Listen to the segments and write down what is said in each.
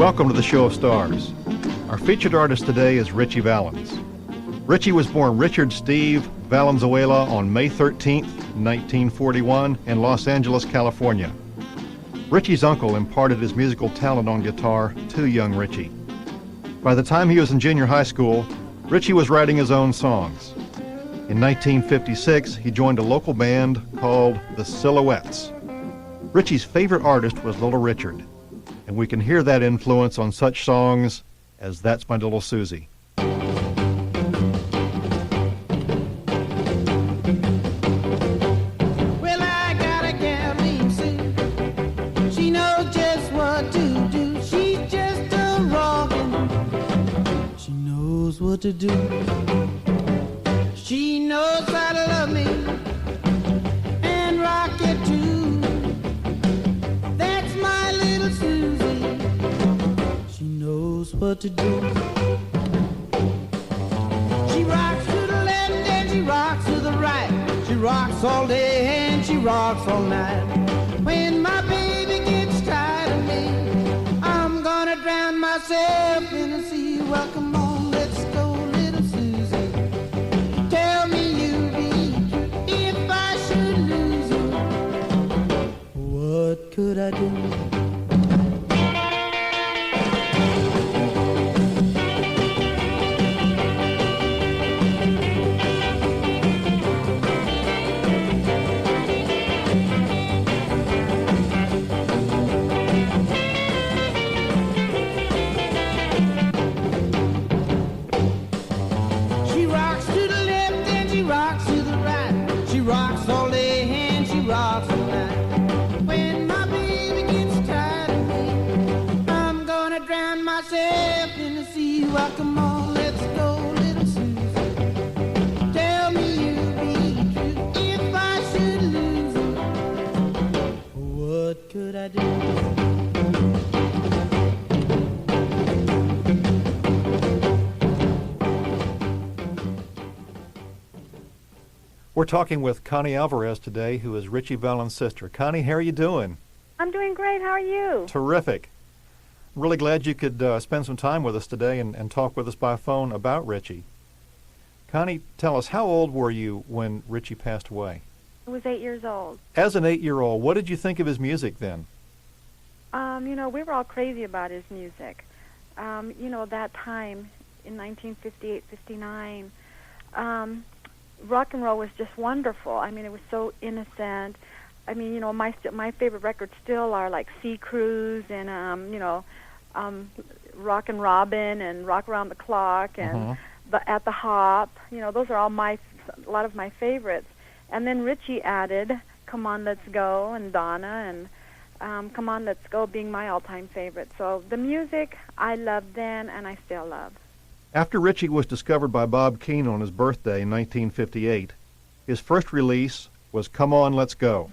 Welcome to the Show of Stars. Our featured artist today is Ritchie Valens. Ritchie was born Richard Steve Valenzuela on May 13, 1941 in Los Angeles, California. Ritchie's uncle imparted his musical talent on guitar to young Ritchie. By the time he was in junior high school, Ritchie was writing his own songs. In 1956, he joined a local band called the Silhouettes. Ritchie's favorite artist was Little Richard, and we can hear that influence on such songs as That's My Little Susie. What to do. She knows how to love me and rock it too. That's my little Susie. She knows what to do. She rocks to the left and she rocks to the right. She rocks all day and she rocks all night. When my baby gets tired of me, I'm gonna drown myself in the sea. Well, come on. What could I do? She rocks to the left and she rocks to the right. She rocks all day and she rocks all night. Myself in the sea. Well, come on, let's go, little Susie. Tell me you'll be true if I should lose you. What could I do? We're talking with Connie Alvarez today, who is Ritchie Valens' sister. Connie, how are you doing? I'm doing great. How are you? Terrific. Really glad you could spend some time with us today and talk with us by phone about Ritchie. Connie, tell us, how old were you when Ritchie passed away? I was 8 years old. As an 8-year-old, what did you think of his music then? We were all crazy about his music. That time in 1958, 59, rock and roll was just wonderful. I mean, it was so innocent. I mean, my favorite records still are like Sea Cruise and, Rockin' Robin and Rock Around the Clock and At the Hop. Those are all a lot of my favorites. And then Ritchie added Come On, Let's Go and Donna and Come On, Let's Go being my all-time favorite. So the music I loved then and I still love. After Ritchie was discovered by Bob Keane on his birthday in 1958, his first release was Come On, Let's Go.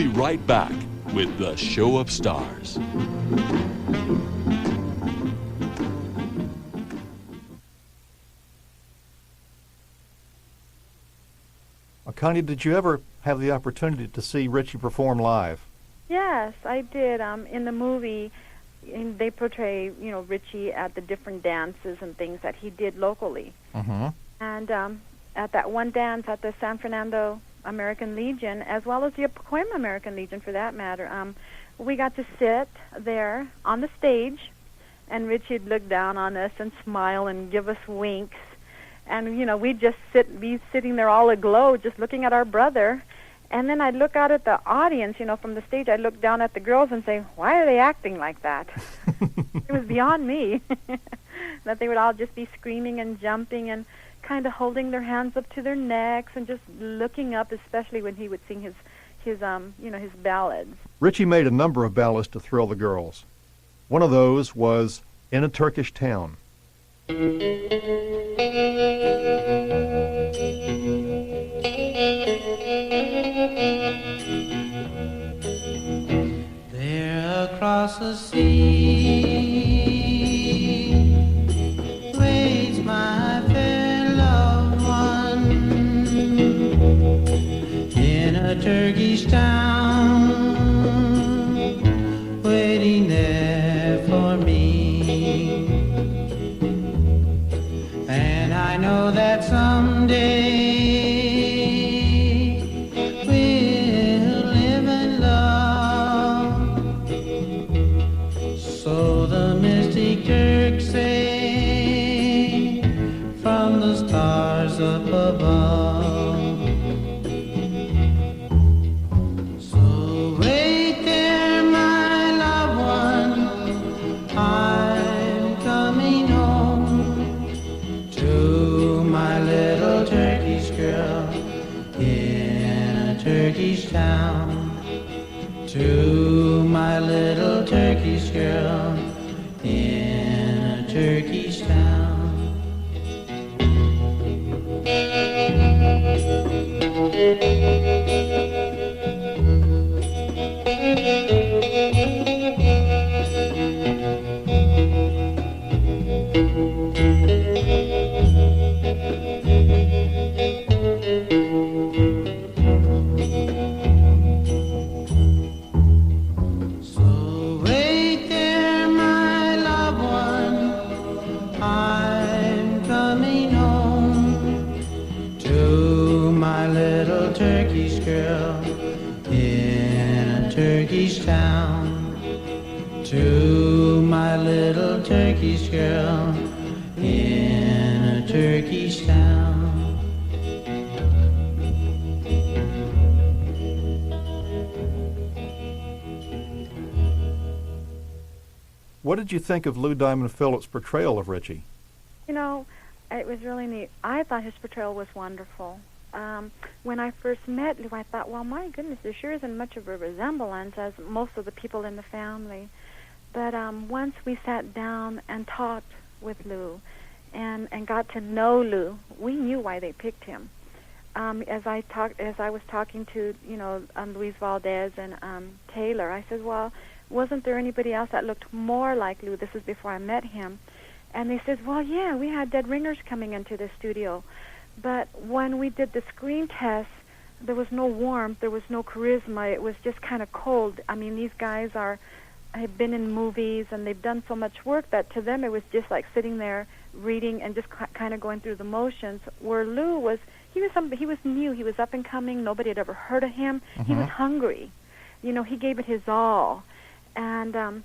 be right back with the Show of Stars. Connie, did you ever have the opportunity to see Ritchie perform live? Yes, I did. In the movie, they portray, Ritchie at the different dances and things that he did locally. Mm-hmm. And at that one dance at the San Fernando American Legion, as well as the Pacoima American Legion for that matter, we got to sit there on the stage, and Ritchie'd look down on us and smile and give us winks. And, we'd just be sitting there all aglow, just looking at our brother. And then I'd look out at the audience, from the stage. I'd look down at the girls and say, why are they acting like that? It was beyond me. That they would all just be screaming and jumping and kind of holding their hands up to their necks and just looking up, especially when he would sing his ballads. Ritchie made a number of ballads to thrill the girls. One of those was In a Turkish Town. There across the sea waits my fair loved one in a Turkish town, waiting there for me. And I know that someday we'll live in love. So the mystic Turks say from the stars up above. So wait there, my loved one, I'm coming home to my little Turkish girl in a Turkish town. To my little Turkish girl in a Turkish town. To my little Turkish girl in a Turkish town. What did you think of Lou Diamond Phillips' portrayal of Ritchie? It was really neat. I thought his portrayal was wonderful. When I first met Lou, I thought, well, my goodness, there sure isn't much of a resemblance as most of the people in the family. But once we sat down and talked with Lou and got to know Lou, we knew why they picked him. As I was talking to, Luis Valdez and Taylor, I said, well, wasn't there anybody else that looked more like Lou? This is before I met him. And they said, well, yeah, we had dead ringers coming into the studio. But when we did the screen test, there was no warmth, there was no charisma. It was just kind of cold. I mean, these guys have been in movies and they've done so much work that to them it was just like sitting there reading and just kind of going through the motions. Where Lou was, he was new, he was up and coming. Nobody had ever heard of him. Mm-hmm. He was hungry. He gave it his all, and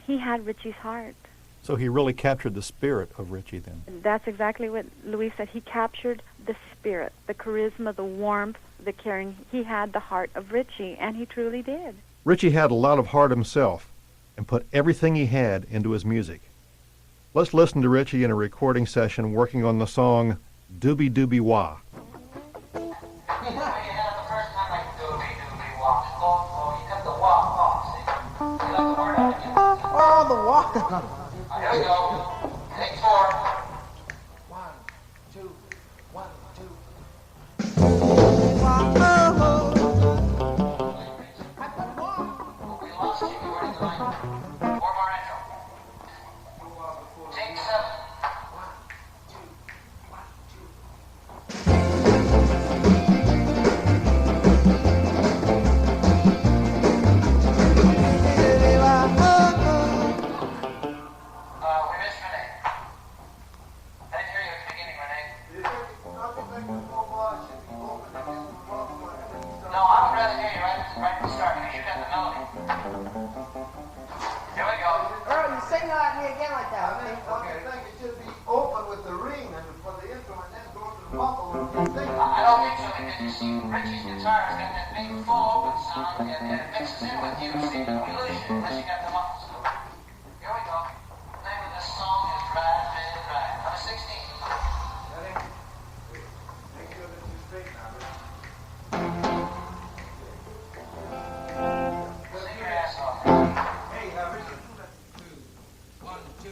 he had Ritchie's heart. So he really captured the spirit of Ritchie then. That's exactly what Louis said. He captured the spirit, the charisma, the warmth, the caring. He had the heart of Ritchie, and he truly did. Ritchie had a lot of heart himself and put everything he had into his music. Let's listen to Ritchie in a recording session working on the song Doobie Doobie Wah. Oh, the wah. Here we go. Take 4. 1, 2, 1, 2. rather hear you right from the start, because you got the melody. Here we go. Earl, you sing like me again like that, okay? I think it should be open with the ring and for the instrument, then go to the muffle and sing. I don't think so, because you see, Richie's guitar has got that big full open sound, and it mixes in with you. See, we lose you unless you got the muffles. Here we go. The name of this song is Ride, Red, Ride. Number 16. Ready? Make sure that you straight now, Rick. Sing your ass off. Hey, Richard. 1, 2.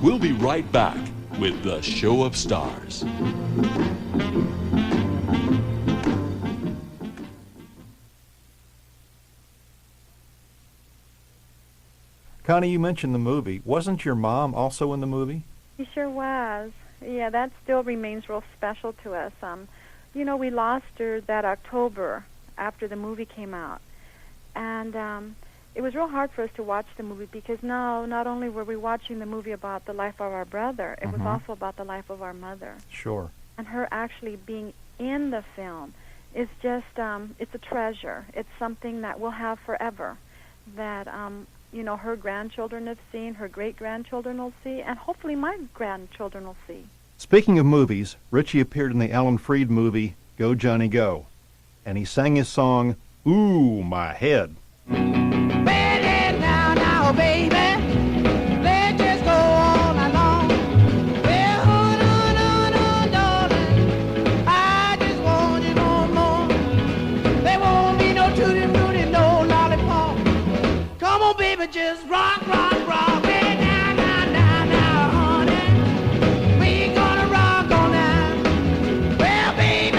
We'll be right back with the Show of Stars. Connie, you mentioned the movie. Wasn't your mom also in the movie? He sure was. Yeah, that still remains real special to us. You know, we lost her that October after the movie came out. And it was real hard for us to watch the movie because now not only were we watching the movie about the life of our brother, it was also about the life of our mother. Sure. And her actually being in the film is just, it's a treasure. It's something that we'll have forever, that, you know, her grandchildren have seen, her great-grandchildren will see, and hopefully my grandchildren will see. Speaking of movies, Ritchie appeared in the Alan Freed movie, Go Johnny Go, and he sang his song, Ooh, My Head. Baby, now, baby, let's just go all night long. Well, no, darling, I just want you no more. There won't be no tutti-frutti, no lollipop. Come on, baby, just rock, rock, rock. Hey, now, honey, we gonna rock all night. Well, baby,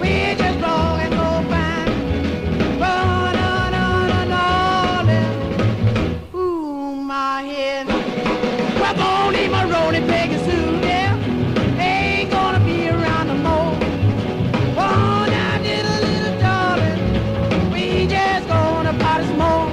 we just rock and go fine. Ooh, my head. Well, won't leave my rolling peg and soon, yeah. Ain't gonna be around no more. Oh, now, little darling, we just gonna party some more.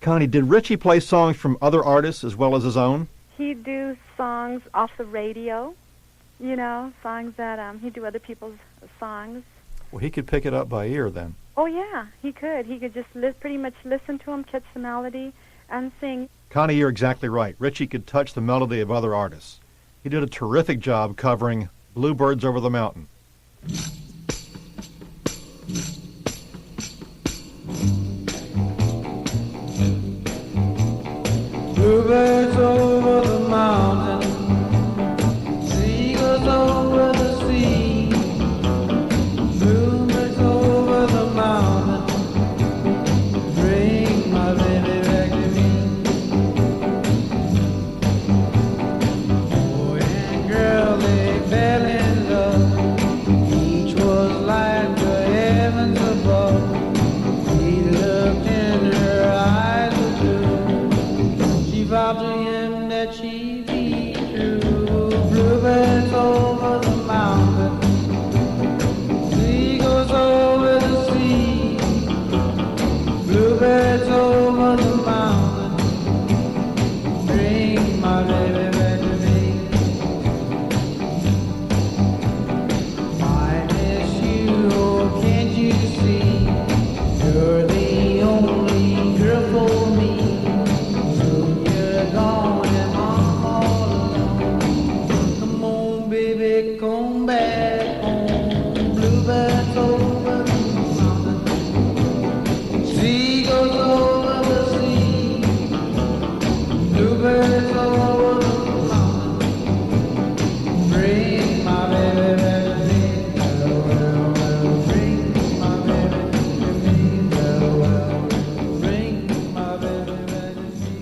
Connie, did Ritchie play songs from other artists as well as his own? He'd do songs off the radio, songs that he'd do other people's songs. Well, he could pick it up by ear then. Oh, yeah, he could. He could just pretty much listen to them, catch the melody, and sing. Connie, you're exactly right. Ritchie could touch the melody of other artists. He did a terrific job covering Bluebirds Over the Mountain. Bluebirds over the mountain, seagulls over the sea. Bluebirds over the mountain, bring my baby back to me. Boy and girl, they fell in love. Each was like the heavens above. He looked in her eyes of blue. She vowed to him that she'd be true. Bluebirds over the mountain, seagulls over the sea. Bluebirds over the mountain, bring my baby back to me. I miss you, oh can't you see? You're the only girl for me. Soon you're gone and I'm all alone. Come on, baby, come back home. Bluebirds over the mountain, seagulls over the sea. Bluebirds over the mountain, bring my baby back to me. Well, well, well, bring my baby to me. Well, well, bring my baby back to me.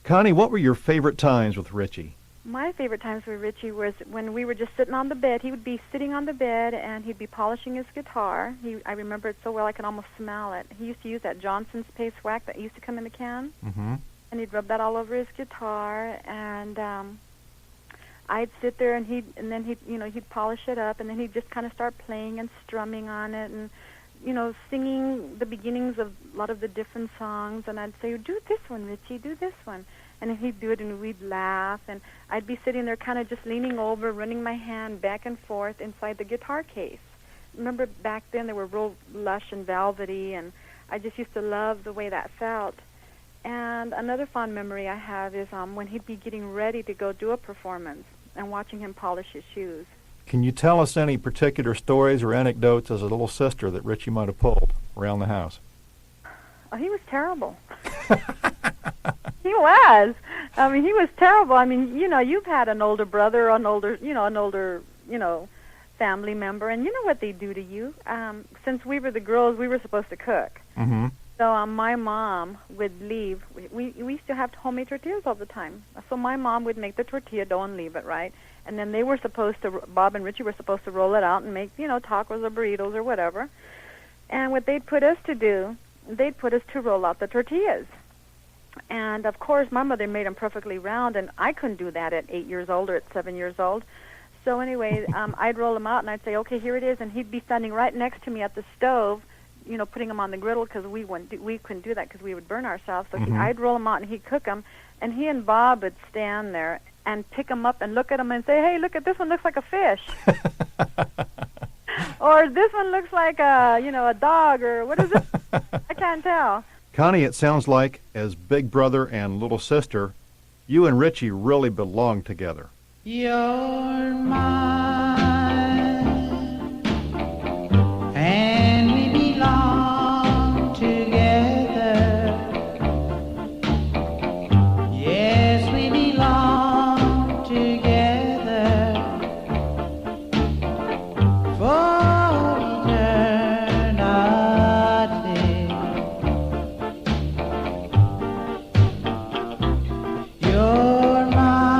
Connie, what were your favorite times with Ritchie? My favorite times with Ritchie was when we were just sitting on the bed. He would be sitting on the bed, and he'd be polishing his guitar. I remember it so well I can almost smell it. He used to use that Johnson's paste wax that used to come in the can, and he'd rub that all over his guitar. And I'd sit there, and then he'd polish it up, and then he'd just kind of start playing and strumming on it, and singing the beginnings of a lot of the different songs. And I'd say, "Do this one, Ritchie. Do this one." And then he'd do it, and we'd laugh. And I'd be sitting there kind of just leaning over, running my hand back and forth inside the guitar case. Remember back then they were real lush and velvety, and I just used to love the way that felt. And another fond memory I have is when he'd be getting ready to go do a performance and watching him polish his shoes. Can you tell us any particular stories or anecdotes as a little sister that Ritchie might have pulled around the house? Oh, he was terrible. He was. I mean, he was terrible. I mean, you've had an older brother, an older family member, and you know what they do to you. Since we were the girls, we were supposed to cook. Mm-hmm. So my mom would leave. We used to have homemade tortillas all the time. So my mom would make the tortilla dough and leave it, right? And then they were supposed to, Bob and Ritchie were supposed to roll it out and make, tacos or burritos or whatever. And what they'd put us to do, they'd put us to roll out the tortillas. And, of course, my mother made them perfectly round, and I couldn't do that at 8 years old or at 7 years old. So anyway, I'd roll them out, and I'd say, okay, here it is, and he'd be standing right next to me at the stove, putting them on the griddle, because we couldn't do that because we would burn ourselves. So I'd roll them out, and he'd cook them, and he and Bob would stand there and pick them up and look at them and say, hey, look at this one, looks like a fish. Or this one looks like a dog, or what is it? I can't tell. Connie, it sounds like, as big brother and little sister, you and Ritchie really belong together. You're mine, and we belong together. Yes, we belong together for eternity. You're mine,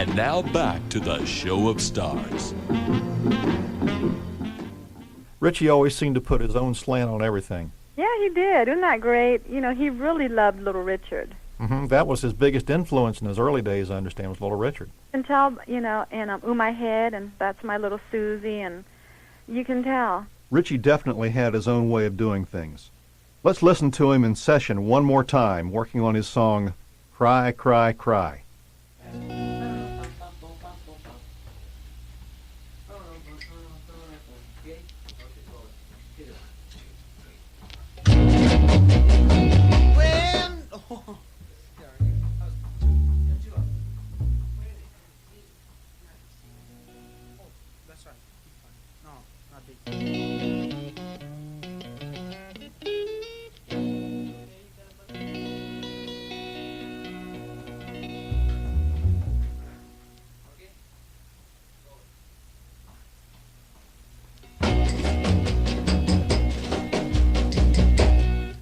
And now back to the Show of Stars. Ritchie always seemed to put his own slant on everything. Yeah, he did. Isn't that great? You know, he really loved Little Richard. That was his biggest influence in his early days, I understand, was Little Richard. You can tell, you know, and Ooh My Head, and That's My Little Susie, and you can tell. Ritchie definitely had his own way of doing things. Let's listen to him in session one more time, working on his song, Cry, Cry, Cry.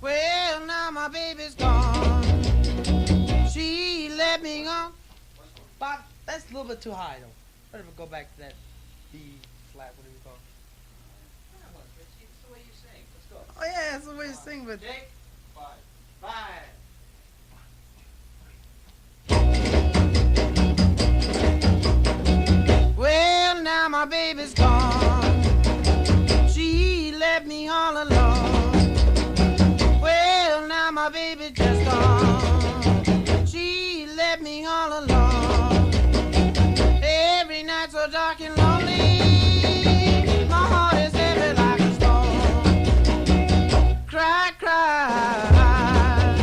Well, now my baby's gone. She let me go. Bob, that's a little bit too high, though. Better go back to that B flat, whatever you call it. It's the way you sing. Let's go. Oh, yeah, that's the way you sing, but... Take 5. 5. Well, now my baby's gone. She left me all alone. Well, now my baby just gone. She left me all alone. Every night so dark and lonely. My heart is heavy like a stone. Cry, cry.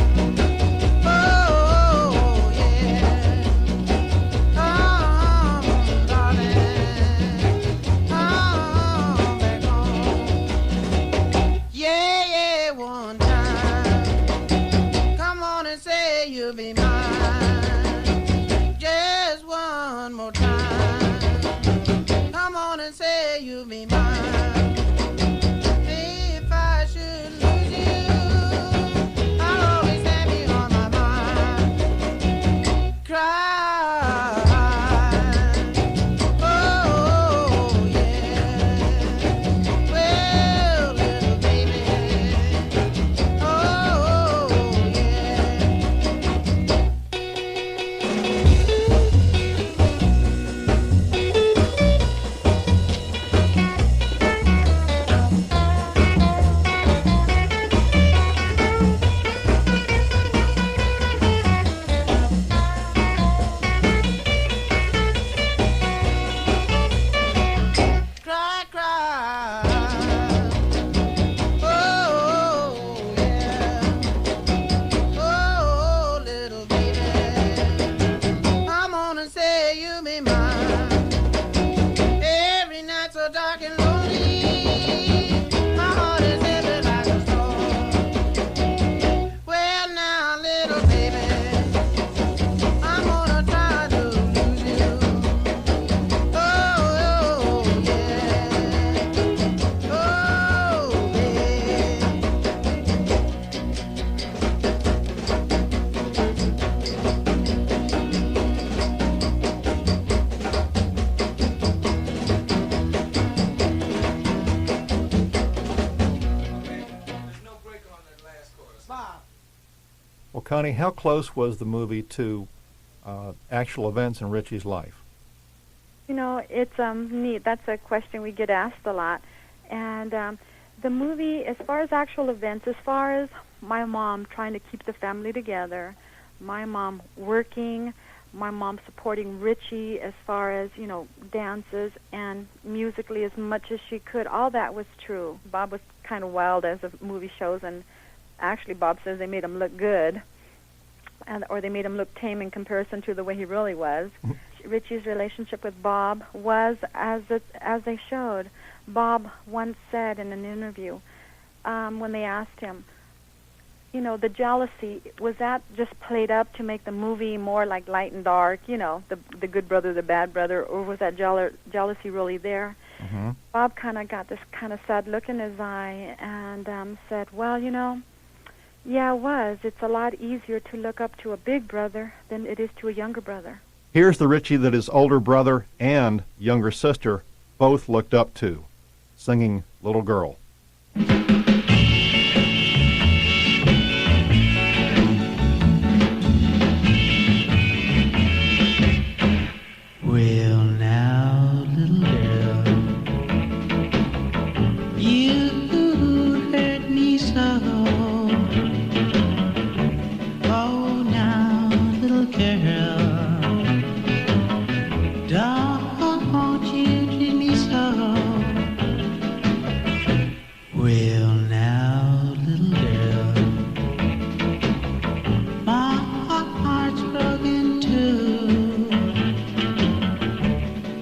Oh, yeah. Oh, darling. Oh, back home. Yeah, yeah, one time. Come on and say you'll be mine. Just one more time. Come on and say you'll be mine. If I should lose you, I'll always have you on my mind. Cry. Oh, yeah. Well, little baby. Oh, yeah. Cry, cry. Oh, yeah. Oh, little baby. I'm gonna say you be mine. Every night so dark and lonely. My heart is heavy like a stone. Well, now, little baby, I'm gonna try to lose you. Oh, yeah. Oh, yeah. There's no break on that last chorus. Bob, Well, Connie, how close was the movie to actual events in Ritchie's life? You know, it's neat. That's a question we get asked a lot. And the movie, as far as actual events, as far as my mom trying to keep the family together, my mom working, my mom supporting Ritchie as far as, you know, dances and musically as much as she could, all that was true. Bob was kind of wild as the movie shows, and actually Bob says they made him look good, or they made him look tame in comparison to the way he really was. Ritchie's relationship with Bob was as they showed. Bob once said in an interview, when they asked him, you know, the jealousy, was that just played up to make the movie more like light and dark, you know, the good brother, the bad brother, or was that jealousy really there? Mm-hmm. Bob kind of got this kind of sad look in his eye and said, well, you know, yeah, it was. It's a lot easier to look up to a big brother than it is to a younger brother. Here's the Ritchie that his older brother and younger sister both looked up to, singing Little Girl. Well, now, little girl, you hurt me so. Oh, now, little girl, don't you treat me so. Well, now, little girl, my heart's broken too.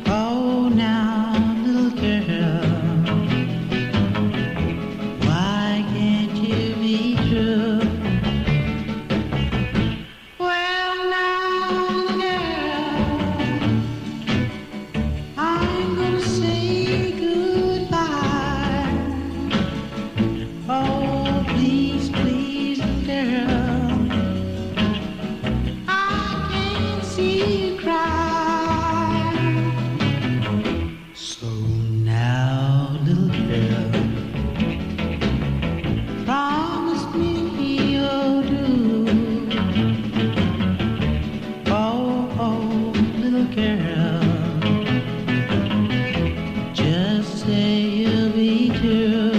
Oh, now, little girl, why can't you be true? Well, now, little girl, I'm gonna say goodbye. Oh, please, please, girl, I can't see you cry. So now, little girl, promise me you'll do. Oh, little girl, just say you'll be true.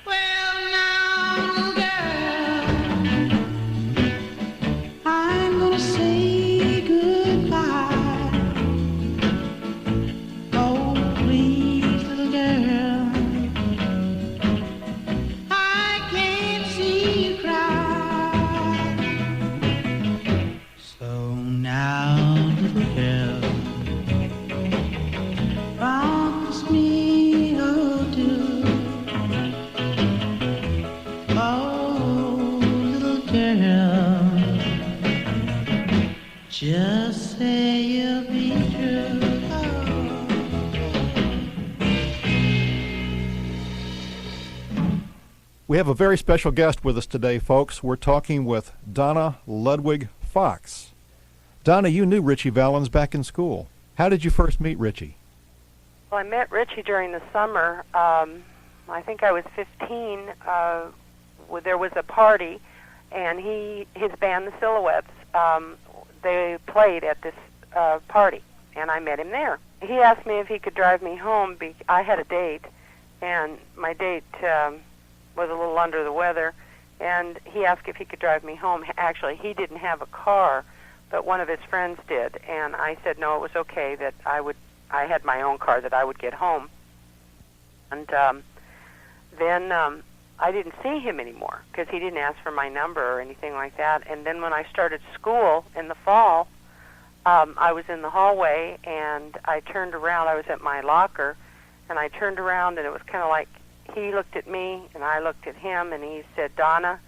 Well, now, little girl, I'm gonna say goodbye. Oh, please, little girl, I can't see you cry. So now, little girl, promise me you'll do. Oh, little girl, just say you'll be true. We have a very special guest with us today, folks. We're talking with Donna Ludwig Fox. Donna, you knew Ritchie Valens back in school. How did you first meet Ritchie? Well, I met Ritchie during the summer. I think I was 15. There was a party, and his band, the Silhouettes, they played at this party, and I met him there. He asked me if he could drive me home. I had a date, and my date was a little under the weather, and he asked if he could drive me home. Actually, he didn't have a car, but one of his friends did, and I said no, it was okay, that I had my own car, that I would get home. And then I didn't see him anymore because he didn't ask for my number or anything like that. And then when I started school in the fall, I was in the hallway, and I turned around. I was at my locker, and I turned around, and it was kind of like he looked at me, and I looked at him, and he said, Donna,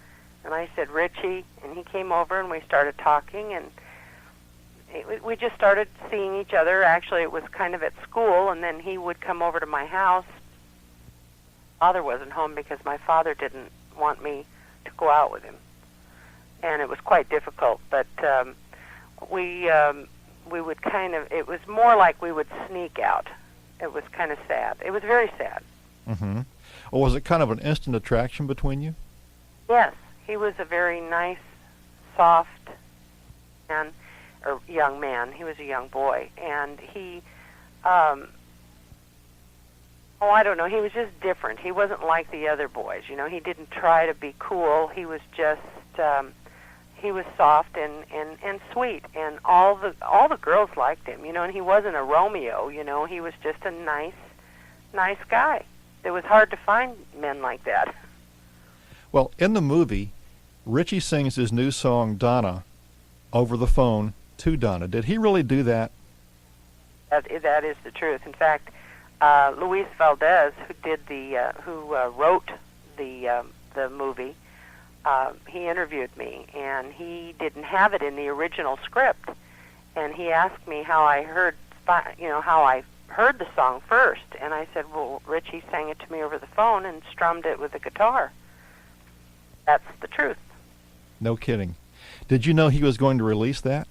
and I said, Ritchie, and he came over, and we started talking, and we just started seeing each other. Actually, it was kind of at school, and then he would come over to my house. Father wasn't home because my father didn't want me to go out with him, and it was quite difficult, but we would kind of, it was more like we would sneak out. It was kind of sad. It was very sad. Mm-hmm. Well, was it kind of an instant attraction between you? Yes, he was a very nice, soft man, or young man. He was a young boy, and he, I don't know, he was just different. He wasn't like the other boys, you know. He didn't try to be cool. He was just, he was soft and sweet, and all the girls liked him, you know. And he wasn't a Romeo, you know. He was just a nice guy. It was hard to find men like that. Well, in the movie, Ritchie sings his new song, Donna, over the phone to Donna. Did he really do that? That is the truth. In fact, Luis Valdez, who wrote the movie, he interviewed me, and he didn't have it in the original script, and he asked me how I heard the song first, and I said, well, Ritchie sang it to me over the phone and strummed it with the guitar. That's the truth. No kidding. Did you know he was going to release that?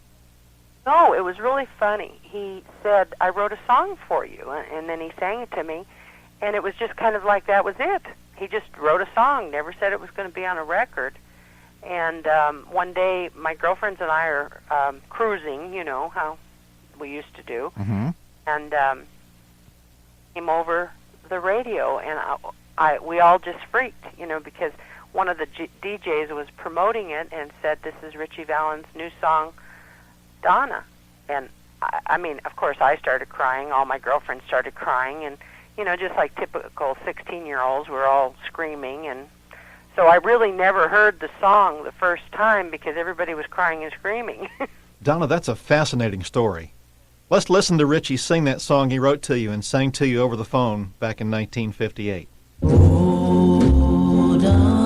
No, it was really funny. He said, I wrote a song for you, and then he sang it to me, and it was just kind of like that was it. He just wrote a song, never said it was going to be on a record. And one day, my girlfriends and I are cruising, you know, how we used to do, and came over the radio, and we all just freaked, you know, because one of the DJs was promoting it and said, this is Ritchie Valens' new song, Donna. And I mean, of course, I started crying. All my girlfriends started crying. And, you know, just like typical 16-year-olds, we're all screaming. And so I really never heard the song the first time because everybody was crying and screaming. Donna, that's a fascinating story. Let's listen to Ritchie sing that song he wrote to you and sang to you over the phone back in 1958. Oh, Donna.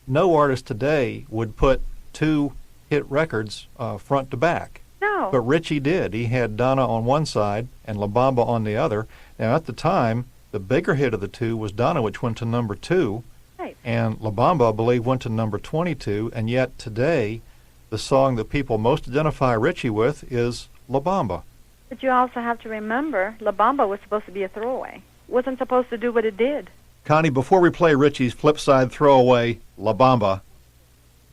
No artist today would put two hit records front to back. No. But Ritchie did. He had Donna on one side and La Bamba on the other. Now, at the time, the bigger hit of the two was Donna, which went to number 2. Right. And La Bamba, I believe, went to number 22. And yet today, the song that people most identify Ritchie with is La Bamba. But you also have to remember, La Bamba was supposed to be a throwaway. Wasn't supposed to do what it did. Connie, before we play Ritchie's flip-side throwaway, La Bamba,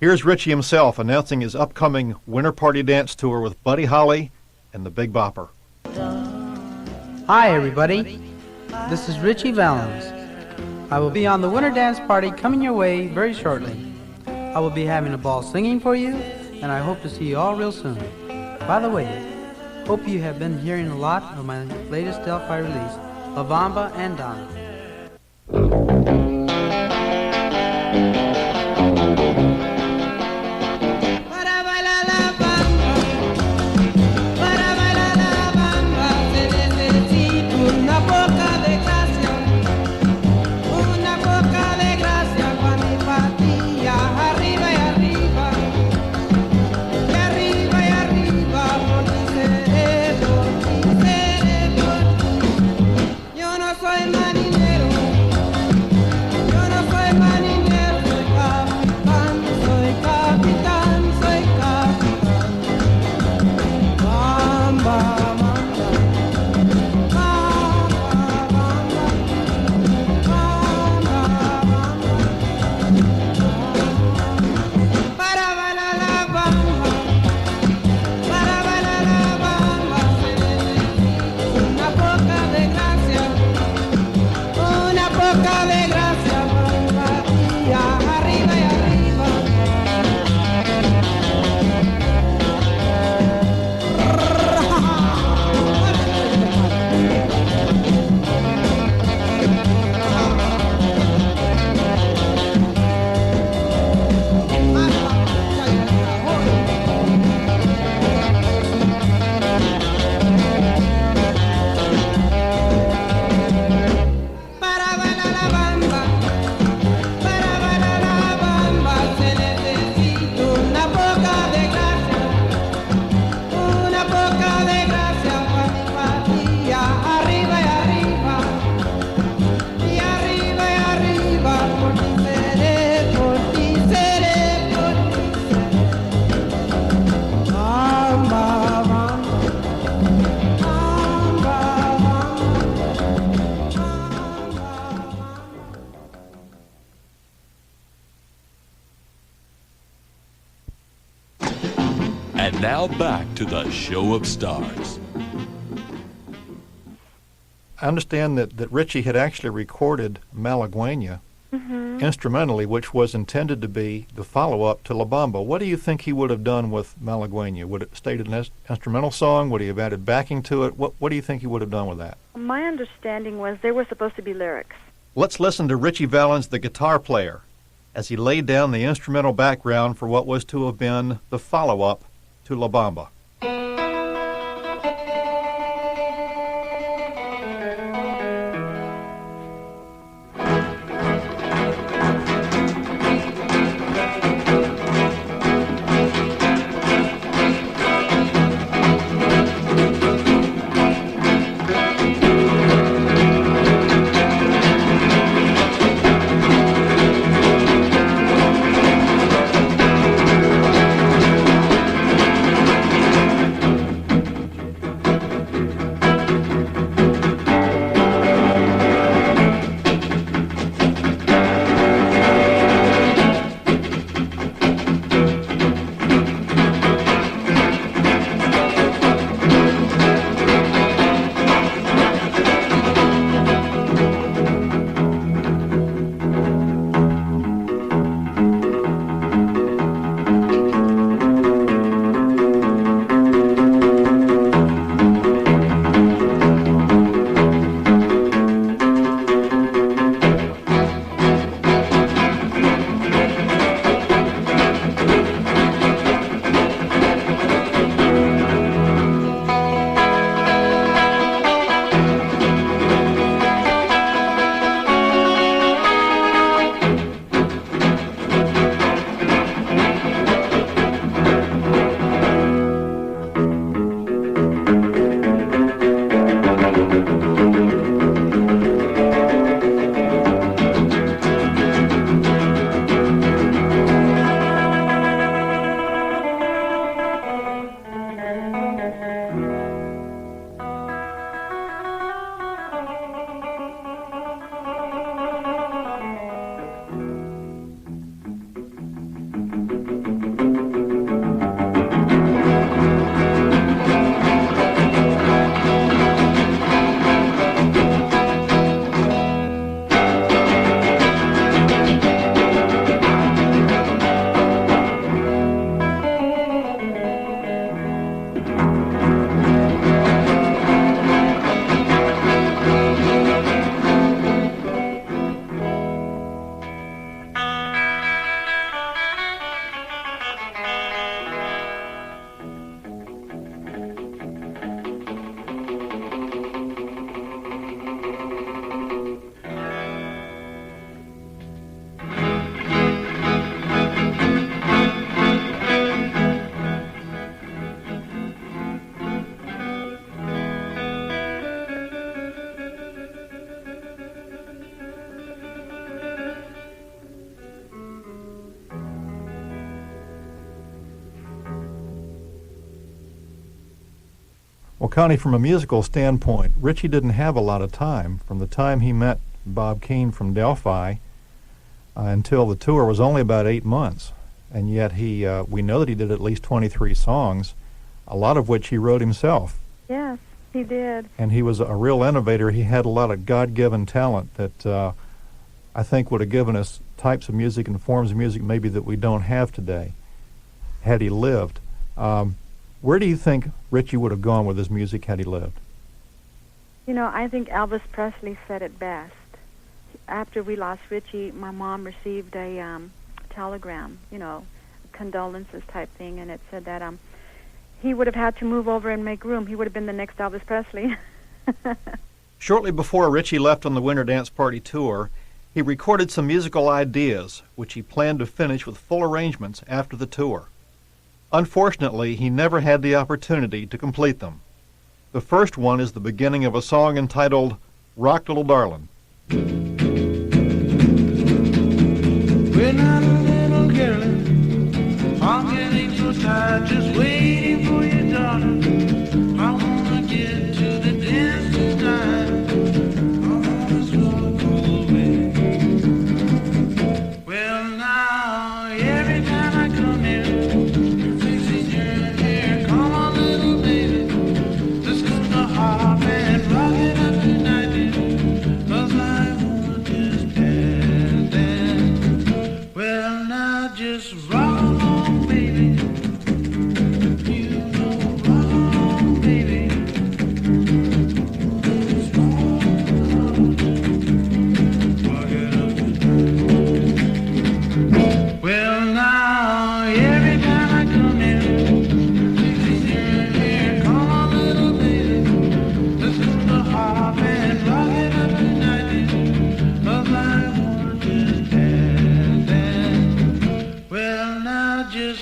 here's Ritchie himself announcing his upcoming Winter Party Dance Tour with Buddy Holly and the Big Bopper. Hi, everybody. This is Ritchie Valens. I will be on the Winter Dance Party coming your way very shortly. I will be having a ball singing for you, and I hope to see you all real soon. By the way, hope you have been hearing a lot of my latest Delphi release, La Bamba and Donna. Yo no soy marinero And now back to the Show of Stars. I understand that Ritchie had actually recorded Malagueña instrumentally, which was intended to be the follow-up to La Bamba. What do you think he would have done with Malagueña? Would it stayed an instrumental song? Would he have added backing to it? What do you think he would have done with that? My understanding was they were supposed to be lyrics. Let's listen to Ritchie Valens, the guitar player, as he laid down the instrumental background for what was to have been the follow-up to La Bamba. Well, Connie, from a musical standpoint, Ritchie didn't have a lot of time. From the time he met Bob Keane from Delphi until the tour was only about 8 months. And yet we know that he did at least 23 songs, a lot of which he wrote himself. Yes, he did. And he was a real innovator. He had a lot of God-given talent that I think would have given us types of music and forms of music maybe that we don't have today, had he lived. Where do you think Ritchie would have gone with his music had he lived? You know, I think Elvis Presley said it best. After we lost Ritchie, my mom received a telegram, you know, condolences type thing, and it said that he would have had to move over and make room. He would have been the next Elvis Presley. Shortly before Ritchie left on the Winter Dance Party tour, he recorded some musical ideas, which he planned to finish with full arrangements after the tour. Unfortunately, he never had the opportunity to complete them. The first one is the beginning of a song entitled Rock Little Darlin'. We're not a little girl, I'm getting so tired, just waiting for you, darling. I wanna get to the dance tonight. I just wanna go away. Well, now, every time I come here, you're fixing your hair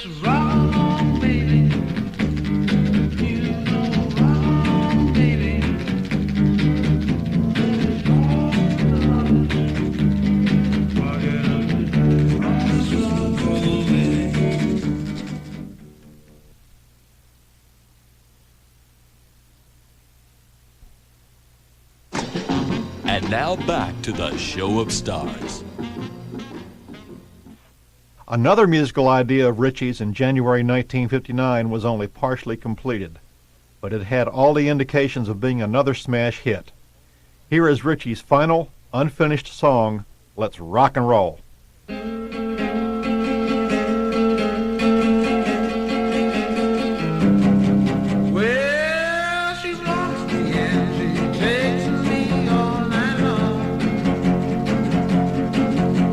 Let's rock on, baby. You know, rock on, baby. And now back to the Show of Stars. Another musical idea of Ritchie's in January 1959 was only partially completed, but it had all the indications of being another smash hit. Here is Ritchie's final, unfinished song, Let's Rock and Roll. Well, she rocks me and she takes me all night long.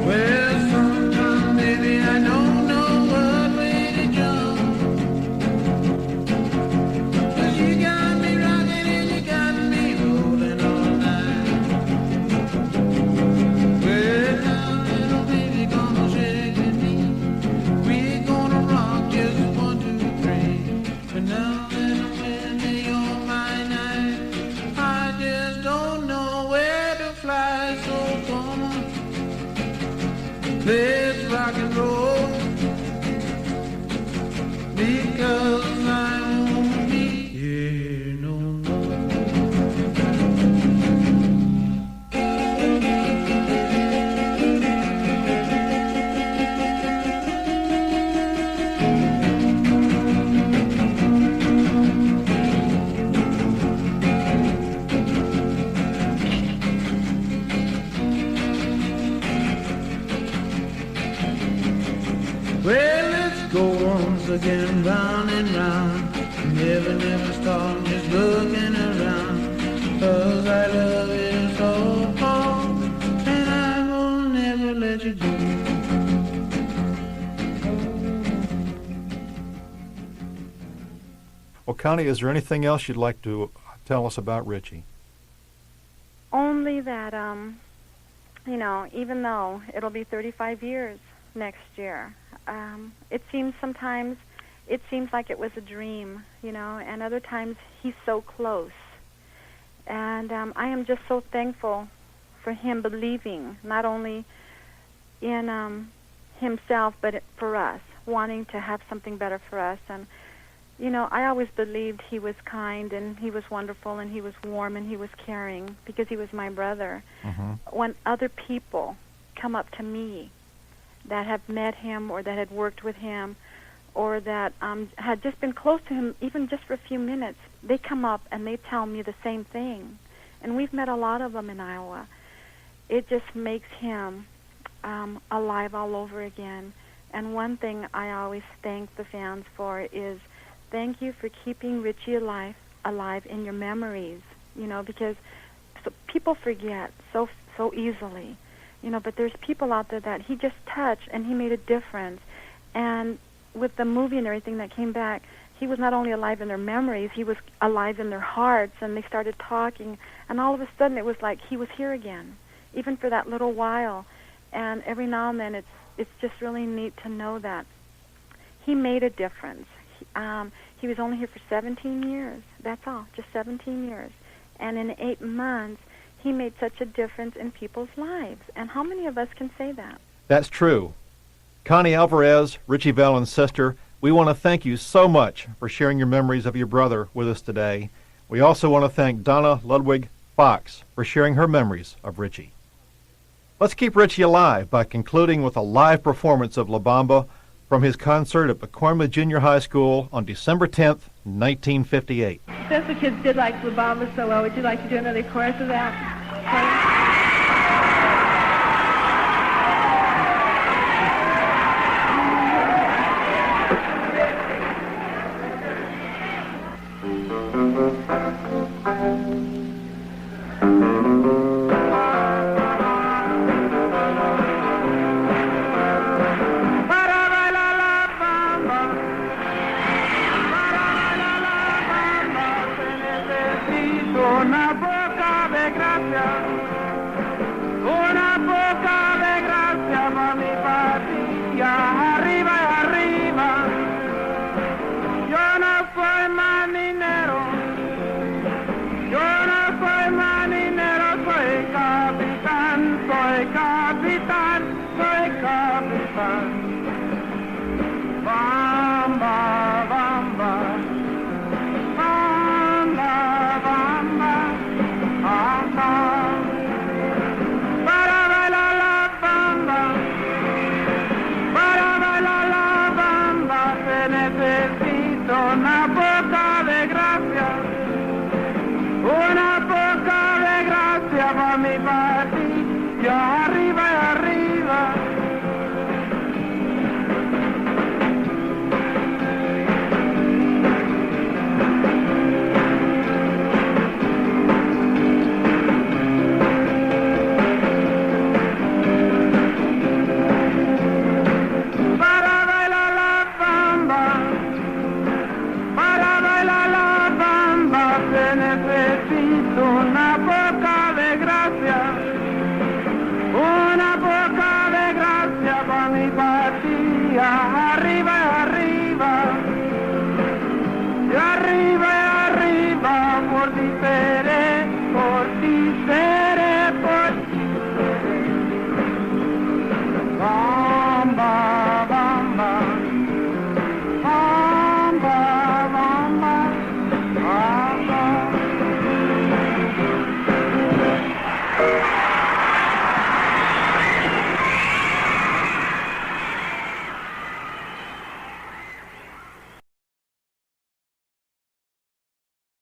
Well, sometimes, baby, I don't know what way to jump. But you got me rocking and you got me rolling all night. Well, now, little baby, come on, shake with me. We're gonna rock just 1, 2, 3. But now, little baby, you're my night. I just don't know where to fly, so come on. Let's rock and roll. Because I won't be here no more. Well, let's go once again, round and round. Never, never stop, just looking around. 'Cause I love you so, and I will never let you go. Well, Connie, is there anything else you'd like to tell us about Ritchie? Only that, even though it'll be 35 years next year, it seems like it was a dream, and other times he's so close. And I am just so thankful for him believing not only in himself, but for us, wanting to have something better for us. And, I always believed he was kind and he was wonderful and he was warm and he was caring because he was my brother. Mm-hmm. When other people come up to me that have met him or that had worked with him or that had just been close to him, even just for a few minutes, they come up and they tell me the same thing. And we've met a lot of them in Iowa. It just makes him alive all over again. And one thing I always thank the fans for is thank you for keeping Ritchie alive in your memories, because people forget so easily. But there's people out there that he just touched and he made a difference. And with the movie and everything that came back, he was not only alive in their memories, he was alive in their hearts, and they started talking. And all of a sudden it was like he was here again, even for that little while. And every now and then it's just really neat to know that he made a difference. He was only here for 17 years. That's all, just 17 years. And in 8 months, he made such a difference in people's lives. And how many of us can say that? That's true. Connie Alvarez, Ritchie Valens' sister, we want to thank you so much for sharing your memories of your brother with us today. We also want to thank Donna Ludwig Fox for sharing her memories of Ritchie. Let's keep Ritchie alive by concluding with a live performance of La Bamba from his concert at Pacoima Junior High School on December 10th, 1958. Since the kids did like La Bamba so well, would you like to do another chorus of that? Una boca de gracia door now,